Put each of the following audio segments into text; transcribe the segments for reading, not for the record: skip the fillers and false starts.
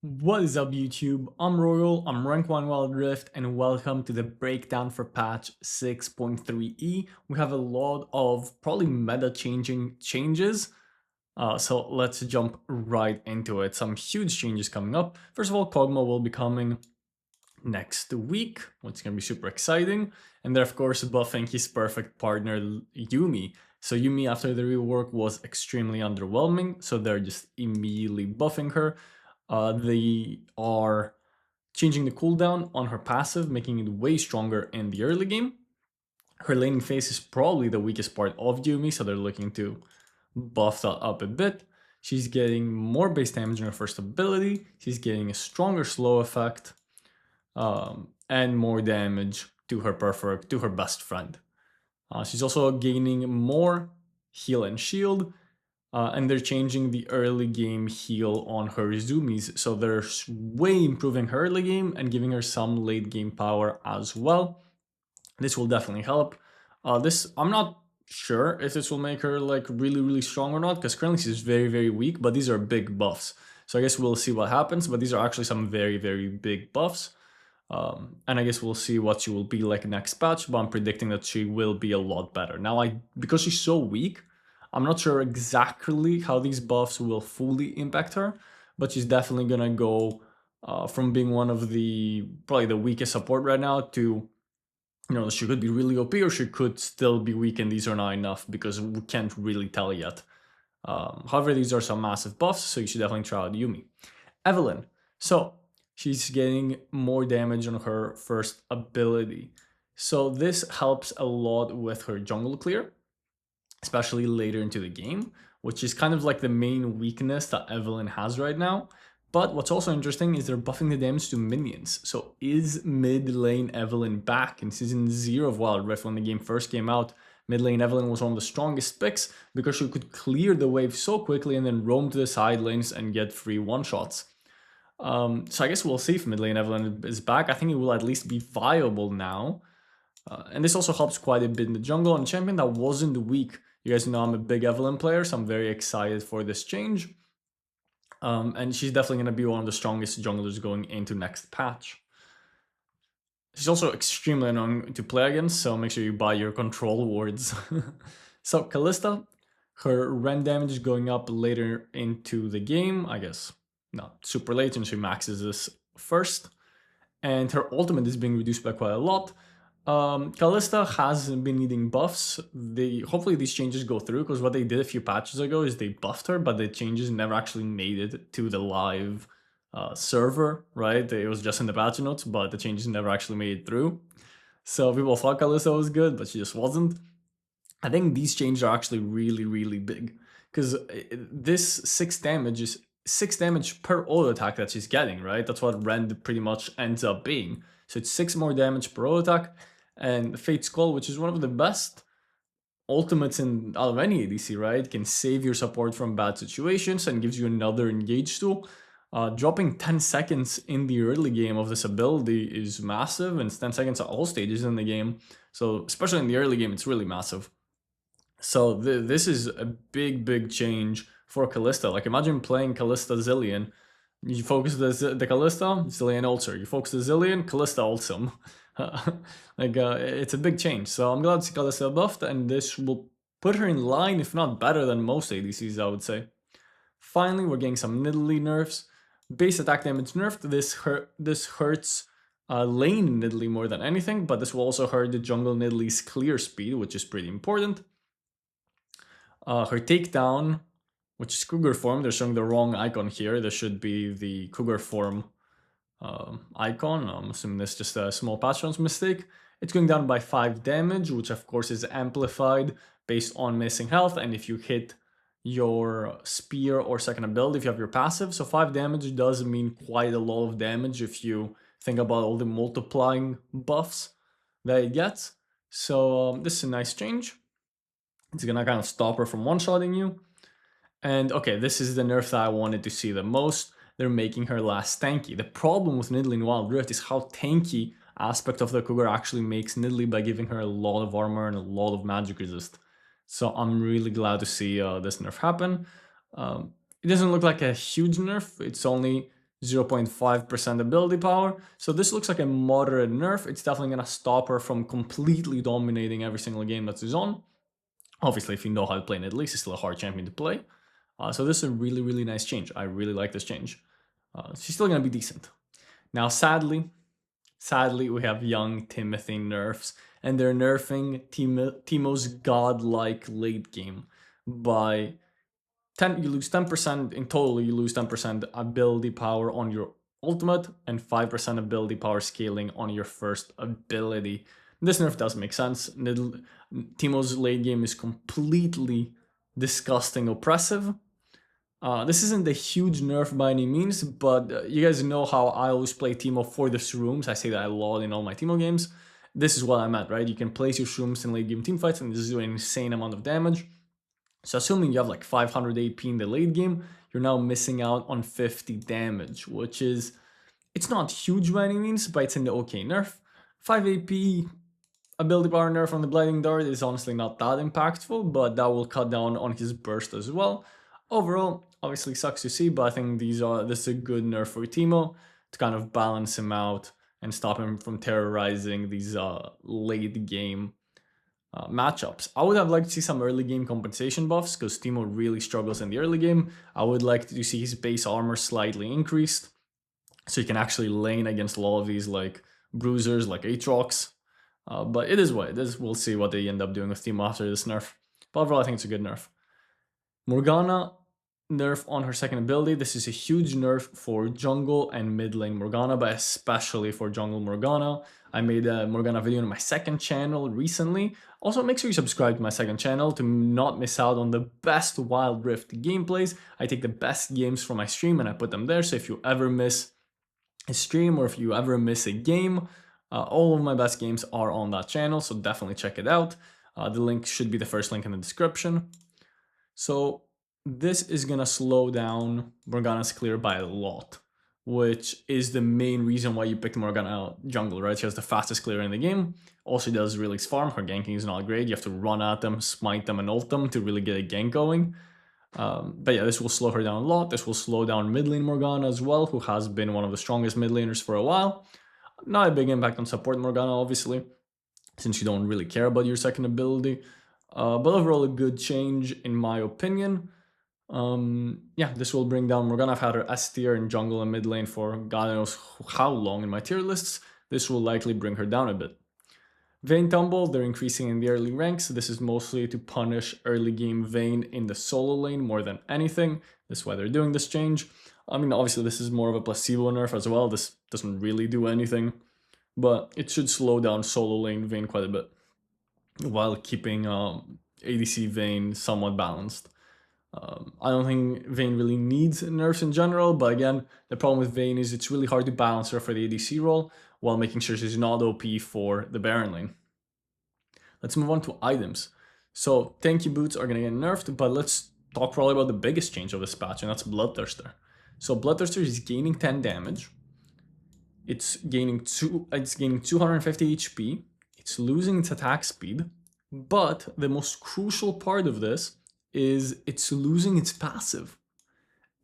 What is up YouTube? I'm Royal, I'm rank 1 Wild Rift, and welcome to the breakdown for patch 6.3e. We have a lot of probably meta changing changes, so let's jump right into it. Some huge changes coming up. First of all, Kog'Maw will be coming next week, which is going to be super exciting. And they're of course buffing his perfect partner Yuumi. So Yuumi after the rework was extremely underwhelming, so they're just immediately buffing her. They are changing the cooldown on her passive, making it way stronger in the early game. Her laning phase is probably the weakest part of Yuumi, so they're looking to buff that up a bit. She's getting more base damage in her first ability, she's getting a stronger slow effect, and more damage to her best friend. She's also gaining more heal and shield, and they're changing the early game heal on her zoomies, so they're way improving her early game and giving her some late game power as well. This will definitely help. I'm not sure if this will make her like really strong or not, because currently she's very weak, but these are big buffs. So I guess we'll see what happens, but these are actually some very big buffs. And I guess we'll see what she will be like next patch, but I'm predicting that she will be a lot better. Now, because she's so weak, I'm not sure exactly how these buffs will fully impact her, but she's definitely gonna go from being one of probably the weakest support right now to, she could be really OP or she could still be weak, and these are not enough because we can't really tell yet. However, these are some massive buffs, so you should definitely try out Yuumi. Evelynn. So she's getting more damage on her first ability. So this helps a lot with her jungle clear, especially later into the game, which is kind of like the main weakness that Evelynn has right now. But what's also interesting is they're buffing the damage to minions. So is mid lane Evelynn back? In Season 0 of Wild Rift, when the game first came out, mid lane Evelynn was one of the strongest picks because she could clear the wave so quickly and then roam to the side lanes and get free one-shots. So I guess we'll see if mid lane Evelynn is back. I think it will at least be viable now. And this also helps quite a bit in the jungle. On a champion that wasn't weak, you guys know I'm a big Evelynn player, so I'm very excited for this change. And she's definitely going to be one of the strongest junglers going into next patch. She's also extremely annoying to play against, so make sure you buy your control wards. So Kalista, her rend damage is going up later into the game, I guess not super late, and she maxes this first. And her ultimate is being reduced by quite a lot. Kalista has been needing buffs. Hopefully these changes go through, because what they did a few patches ago is they buffed her, but the changes never actually made it to the live server, right? It was just in the patch notes, but the changes never actually made it through. So people thought Kalista was good, but she just wasn't. I think these changes are actually really big, because this 6 damage is 6 damage per auto attack that she's getting, right? That's what Rend pretty much ends up being. So it's 6 more damage per auto attack, and Fate's Call, which is one of the best ultimates out of any ADC, right? Can save your support from bad situations and gives you another engage tool. Dropping 10 seconds in the early game of this ability is massive, and it's 10 seconds at all stages in the game. So especially in the early game, it's really massive. So this is a big change for Kalista. Like imagine playing Kalista Zillion. You focus the Kalista, Zillion ults her. You focus the Zillion, Kalista ults him. It's a big change. So I'm glad to see Kalista buffed, and this will put her in line, if not better than most ADCs, I would say. Finally, we're getting some Nidalee nerfs. Base attack damage nerfed. This hurts lane Nidalee more than anything, but this will also hurt the jungle Nidalee's clear speed, which is pretty important. Her takedown, which is Cougar form, they're showing the wrong icon here. There should be the Cougar form icon. I'm assuming that's just a small patch notes mistake. It's going down by 5 damage, which of course is amplified based on missing health, and if you hit your spear or second ability, if you have your passive. So 5 damage does mean quite a lot of damage if you think about all the multiplying buffs that it gets. So this is a nice change. It's gonna kind of stop her from one-shotting you. And okay, this is the nerf that I wanted to see the most. They're making her less tanky. The problem with Nidalee in Wild Rift is how tanky aspect of the Cougar actually makes Nidalee by giving her a lot of armor and a lot of magic resist. So I'm really glad to see this nerf happen. It doesn't look like a huge nerf. It's only 0.5% ability power. So this looks like a moderate nerf. It's definitely going to stop her from completely dominating every single game that she's on. Obviously, if you know how to play Nidalee, it's still a hard champion to play. So this is a really, really nice change. I really like this change. She's still going to be decent. Now, sadly, we have young Timothy nerfs, and they're nerfing Teemo's godlike late game by 10. You lose 10% in total. You lose 10% ability power on your ultimate and 5% ability power scaling on your first ability. This nerf does make sense. Teemo's late game is completely disgusting oppressive. This isn't a huge nerf by any means, but you guys know how I always play Teemo for the shrooms. I say that a lot in all my Teemo games. This is what I meant, right? You can place your shrooms in late game teamfights and just do an insane amount of damage. So assuming you have like 500 AP in the late game, you're now missing out on 50 damage, which is, it's not huge by any means, but it's an okay nerf. 5 AP ability power nerf on the Blinding Dart is honestly not that impactful, but that will cut down on his burst as well. Overall, obviously sucks to see, but I think this is a good nerf for Teemo to kind of balance him out and stop him from terrorizing these late game matchups. I would have liked to see some early game compensation buffs because Teemo really struggles in the early game. I would like to see his base armor slightly increased so he can actually lane against a lot of these like bruisers like Aatrox. But it is what it is. We'll see what they end up doing with Teemo after this nerf. But overall, I think it's a good nerf. Morgana nerf on her second ability. This is a huge nerf for jungle and mid lane Morgana, but especially for jungle Morgana. I made a Morgana video on my second channel recently. Also, make sure you subscribe to my second channel to not miss out on the best Wild Rift gameplays. I take the best games from my stream and I put them there. So if you ever miss a stream or if you ever miss a game, all of my best games are on that channel. So definitely check it out. The link should be the first link in the description. So this is going to slow down Morgana's clear by a lot, which is the main reason why you picked Morgana jungle, right? She has the fastest clear in the game. All she does is really farm. Her ganking is not great. You have to run at them, smite them, and ult them to really get a gank going. But yeah, this will slow her down a lot. This will slow down mid lane Morgana as well, who has been one of the strongest mid laners for a while. Not a big impact on support Morgana, obviously, since you don't really care about your second ability. But overall, a good change in my opinion. Yeah, this will bring down Morgana. I've had her S tier in jungle and mid lane for God knows how long in my tier lists. This will likely bring her down a bit. Vayne tumble, they're increasing in the early ranks. This is mostly to punish early game Vayne in the solo lane more than anything. That's why they're doing this change. I mean, obviously this is more of a placebo nerf as well. This doesn't really do anything, but it should slow down solo lane Vayne quite a bit while keeping ADC Vayne somewhat balanced. I don't think Vayne really needs nerfs in general, but again, the problem with Vayne is it's really hard to balance her for the ADC role while making sure she's not OP for the Baron lane. Let's move on to items. So tanky boots are going to get nerfed, but let's talk probably about the biggest change of this patch, and that's Bloodthirster. So Bloodthirster is gaining 10 damage. It's gaining 250 HP. It's losing its attack speed, but the most crucial part of this is it's losing its passive.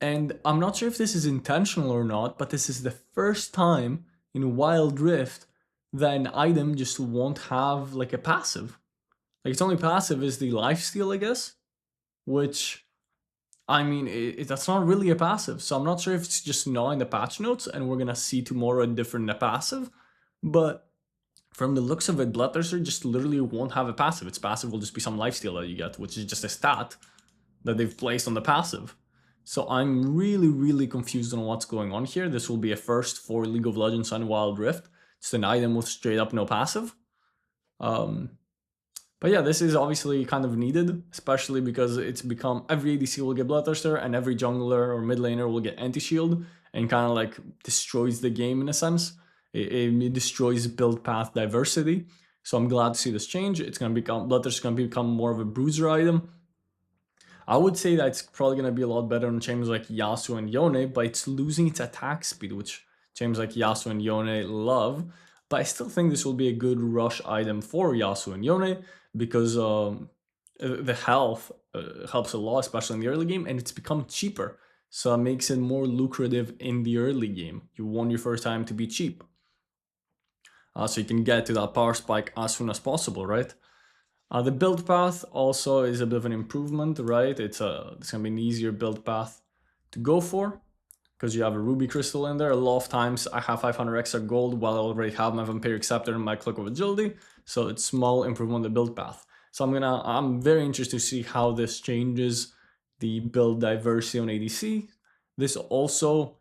And I'm not sure if this is intentional or not, but this is the first time in Wild Rift that an item just won't have like a passive. Like its only passive is the lifesteal, I guess, which, I mean, that's not really a passive. So I'm not sure if it's just not in the patch notes and we're gonna see tomorrow a different passive, but from the looks of it, Bloodthirster just literally won't have a passive. Its passive will just be some lifesteal that you get, which is just a stat that they've placed on the passive. So I'm really, really confused on what's going on here. This will be a first for League of Legends and Wild Rift. It's an item with straight up no passive. But yeah, this is obviously kind of needed, especially because it's become every ADC will get Bloodthirster and every jungler or mid laner will get anti-shield and kind of like destroys the game in a sense. It destroys build path diversity. So I'm glad to see this change. It's going to become, Bloodthirster is going to become more of a bruiser item. I would say that it's probably going to be a lot better on champions like Yasuo and Yone, but it's losing its attack speed, which champions like Yasuo and Yone love. But I still think this will be a good rush item for Yasuo and Yone because the health helps a lot, especially in the early game, and it's become cheaper. so it makes it more lucrative in the early game. You want your first item to be cheap, so you can get to that power spike as soon as possible, right? The build path also is a bit of an improvement, right? It's gonna be an easier build path to go for because you have a ruby crystal in there. A lot of times I have 500 extra gold while I already have my vampiric scepter and my cloak of agility, so it's small improvement on the build path. So I'm very interested to see how this changes the build diversity on ADC. This also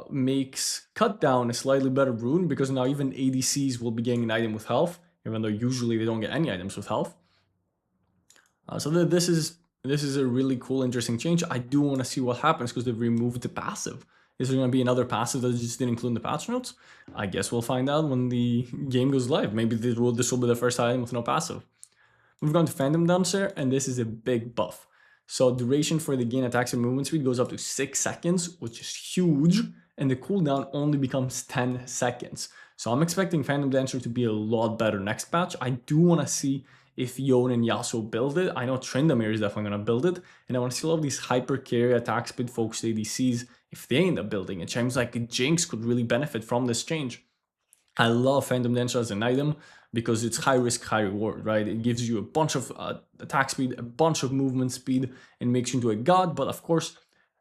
makes cut down a slightly better rune because now even ADCs will be getting an item with health, even though usually they don't get any items with health. So this is a really cool, interesting change. I do want to see what happens because they've removed the passive. Is there going to be another passive that just didn't include in the patch notes? I guess we'll find out when the game goes live. Maybe this will be the first item with no passive. We've gone to Phantom Dancer, and this is a big buff. So duration for the gain attacks and movement speed goes up to 6 seconds, which is huge, and the cooldown only becomes 10 seconds. So I'm expecting Phantom Dancer to be a lot better next patch. I do want to see if Yone and Yasuo build it. I know Tryndamere is definitely going to build it, and I want to see all of these hyper carry attack speed focused ADCs if they end up building it. Champions like Jinx could really benefit from this change. I love Phantom Dancer as an item because it's high risk, high reward, right? It gives you a bunch of attack speed, a bunch of movement speed, and makes you into a god, but of course,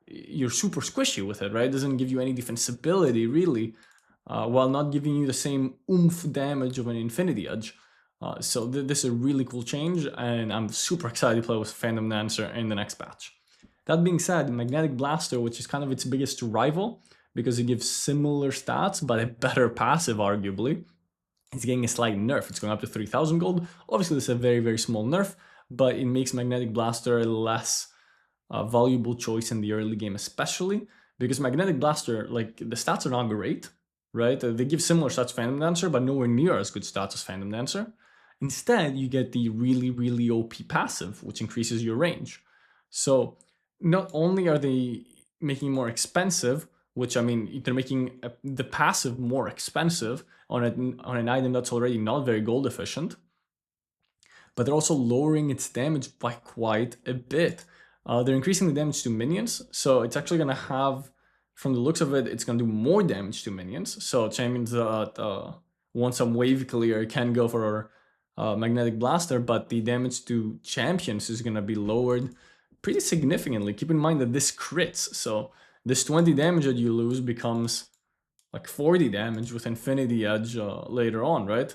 you're super squishy with it, right? It doesn't give you any defensibility, really, while not giving you the same oomph damage of an Infinity Edge. So this is a really cool change, and I'm super excited to play with Phantom Dancer in the next patch. That being said, Magnetic Blaster, which is kind of its biggest rival, because it gives similar stats, but a better passive, arguably, it's getting a slight nerf. It's going up to 3000 gold. Obviously, this is a very, very small nerf, but it makes Magnetic Blaster a less valuable choice in the early game, especially because Magnetic Blaster, like, the stats are not great, right? They give similar stats to Phantom Dancer, but nowhere near as good stats as Phantom Dancer. Instead, you get the really, really OP passive, which increases your range. So not only are they making it more expensive, which, I mean, they're making the passive more expensive on an item that's already not very gold efficient, but they're also lowering its damage by quite a bit. They're increasing the damage to minions, so it's actually going to have, from the looks of it, it's going to do more damage to minions. So champions that want some wave clear can go for Magnetic Blaster, but the damage to champions is going to be lowered pretty significantly. Keep in mind that this crits, so this 20 damage that you lose becomes like 40 damage with Infinity Edge later on, right?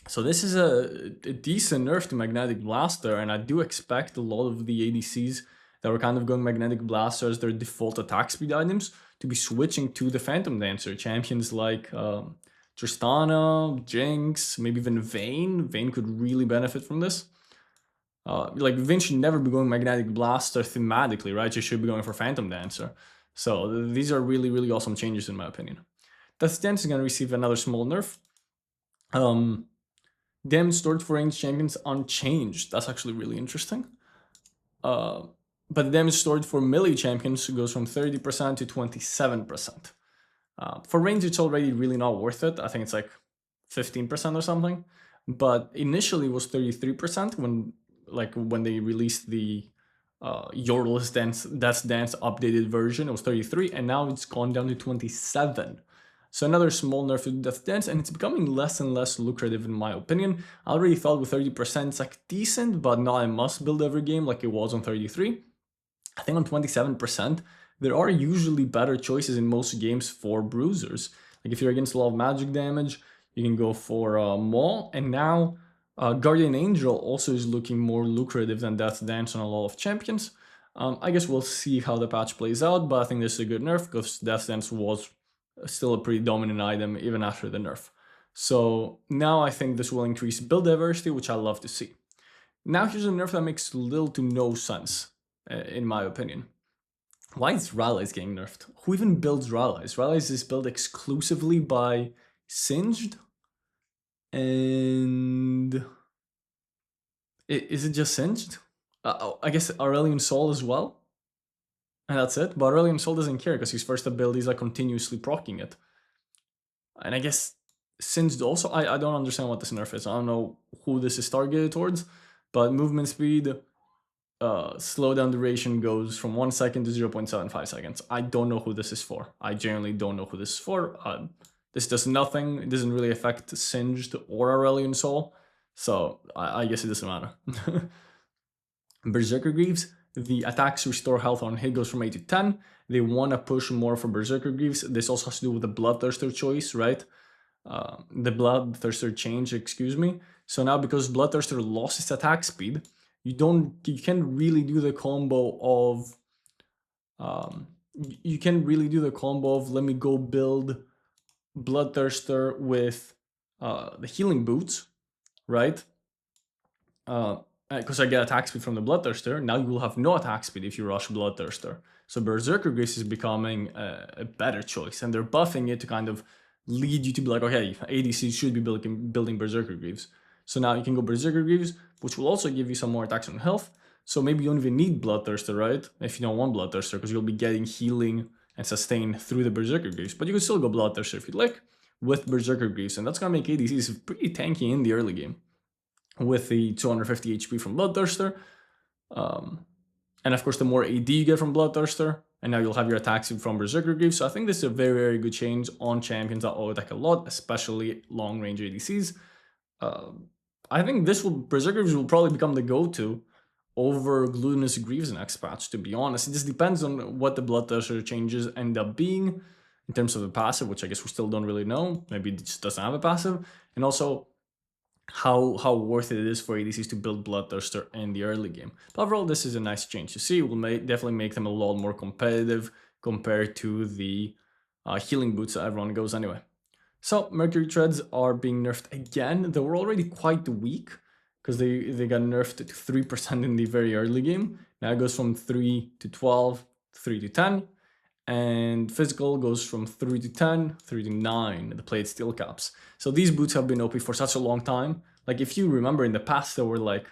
So this is a decent nerf to Magnetic Blaster, and I do expect a lot of the ADCs that were kind of going Magnetic Blaster as their default attack speed items to be switching to the Phantom Dancer. Champions like Tristana, Jinx, maybe even Vayne. Vayne could really benefit from this. Like, Vayne should never be going Magnetic Blaster thematically, right? You should be going for Phantom Dancer. So these are really, really awesome changes in my opinion. Death Dance is going to receive another small nerf. Damage stored for ranged champions unchanged. That's actually really interesting. But the damage stored for melee champions goes from 30% to 27%. For range, it's already really not worth it. I think it's like 15% or something. But initially it was 33% when they released the Yorless Death's Dance updated version. It was 33, and now it's gone down to 27. So another small nerf to Death Dance, and it's becoming less and less lucrative in my opinion. I already thought with 30% it's like decent, but not a must build every game like it was on 33. I think on 27%, there are usually better choices in most games for bruisers. Like if you're against a lot of magic damage, you can go for Maul, and now Guardian Angel also is looking more lucrative than Death Dance on a lot of champions. I guess we'll see how the patch plays out, but I think this is a good nerf because Death Dance was still a pretty dominant item even after the nerf. So now I think this will increase build diversity, which I love to see. Now here's a nerf that makes little to no sense, in my opinion. Why is Rallies getting nerfed? Who even builds Rallies? Rallies is built exclusively by Singed, and is it just Singed? I guess Aurelion Sol as well, and that's it. But Aurelion Sol doesn't care because his first ability is like continuously proccing it. And I guess Singed also, I don't understand what this nerf is. I don't know who this is targeted towards, but movement speed slowdown duration goes from 1 second to 0.75 seconds. I don't know who this is for. I genuinely don't know who this is for. This does nothing. It doesn't really affect Singed or Aurelion Soul, so I guess it doesn't matter. Berserker Greaves, the attacks restore health on hit goes from 8 to 10. They want to push more for Berserker Greaves. This also has to do with the Bloodthirster choice, right? The Bloodthirster change, excuse me. So now because Bloodthirster lost its attack speed, you can't really do the combo of let me go build Bloodthirster with the healing boots, right? Because I get attack speed from the Bloodthirster. Now you will have no attack speed if you rush Bloodthirster. So Berserker Greaves is becoming a better choice, and they're buffing it to kind of lead you to be like, okay, ADC should be building Berserker Greaves. So now you can go Berserker Greaves, which will also give you some more attacks on health. So maybe you don't even need Bloodthirster, right? If you don't want Bloodthirster, because you'll be getting healing and sustain through the Berserker Greaves. But you can still go Bloodthirster if you'd like with Berserker Greaves, and that's gonna make ADCs pretty tanky in the early game with the 250 HP from Bloodthirster. And of course, the more AD you get from Bloodthirster, and now you'll have your attacks from Berserker Greaves. So I think this is a very, very good change on champions that auto attack a lot, especially long range ADCs. I think Berserker Greaves will probably become the go-to over Glutinous Greaves next patch, to be honest. It just depends on what the Bloodthirster changes end up being in terms of the passive, which I guess we still don't really know. Maybe it just doesn't have a passive. And also how worth it is for ADCs to build Bloodthirster in the early game. But overall, this is a nice change to see. It will definitely make them a lot more competitive compared to the healing boots that everyone goes anyway. So Mercury Treads are being nerfed again. They were already quite weak because they got nerfed to 3% in the very early game. Now it goes from 3 to 12, 3 to 10. And physical goes from 3 to 10, 3 to 9, the plate steel caps. So these boots have been OP for such a long time. Like if you remember in the past, they were like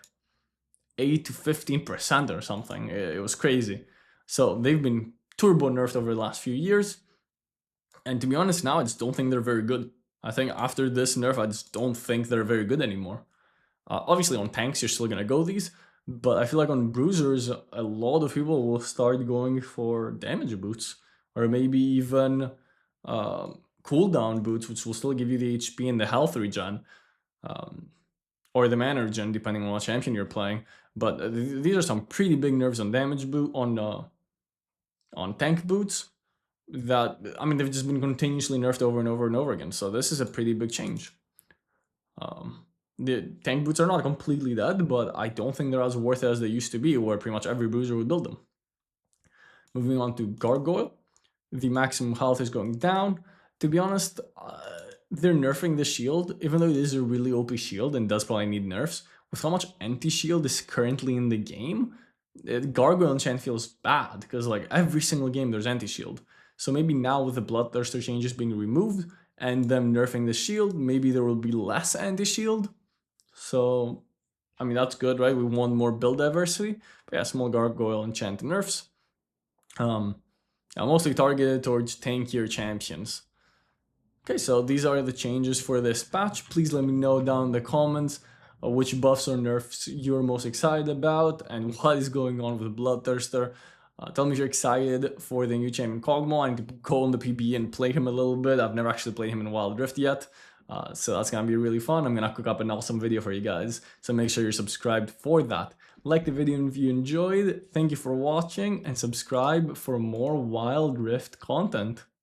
8 to 15% or something. It was crazy. So they've been turbo nerfed over the last few years. And to be honest, now I just don't think they're very good. I think after this nerf, I just don't think they're very good anymore. Obviously on tanks, you're still gonna go these. But I feel like on bruisers, a lot of people will start going for damage boots, or maybe even cooldown boots, which will still give you the HP and the health regen, or the mana regen, depending on what champion you're playing. But these are some pretty big nerfs on damage boot on tank boots. That they've just been continuously nerfed over and over and over again. So this is a pretty big change. The tank boots are not completely dead, but I don't think they're as worth it as they used to be, where pretty much every bruiser would build them. Moving on to Gargoyle, the maximum health is going down. To be honest, they're nerfing the shield, even though it is a really OP shield and does probably need nerfs. With how much anti-shield is currently in the game, Gargoyle enchant feels bad, because like every single game there's anti-shield. So maybe now with the Bloodthirster changes being removed and them nerfing the shield, maybe there will be less anti-shield. So, that's good, right? We want more build diversity. But yeah, small Gargoyle enchant nerfs. I'm mostly targeted towards tankier champions. Okay, so these are the changes for this patch. Please let me know down in the comments which buffs or nerfs you're most excited about and what is going on with Bloodthirster. Tell me if you're excited for the new champion Kog'Maw. I need to go on the PB and play him a little bit. I've never actually played him in Wild Rift yet. So that's gonna be really fun. I'm gonna cook up an awesome video for you guys. So make sure you're subscribed for that. Like the video if you enjoyed. Thank you for watching and subscribe for more Wild Rift content.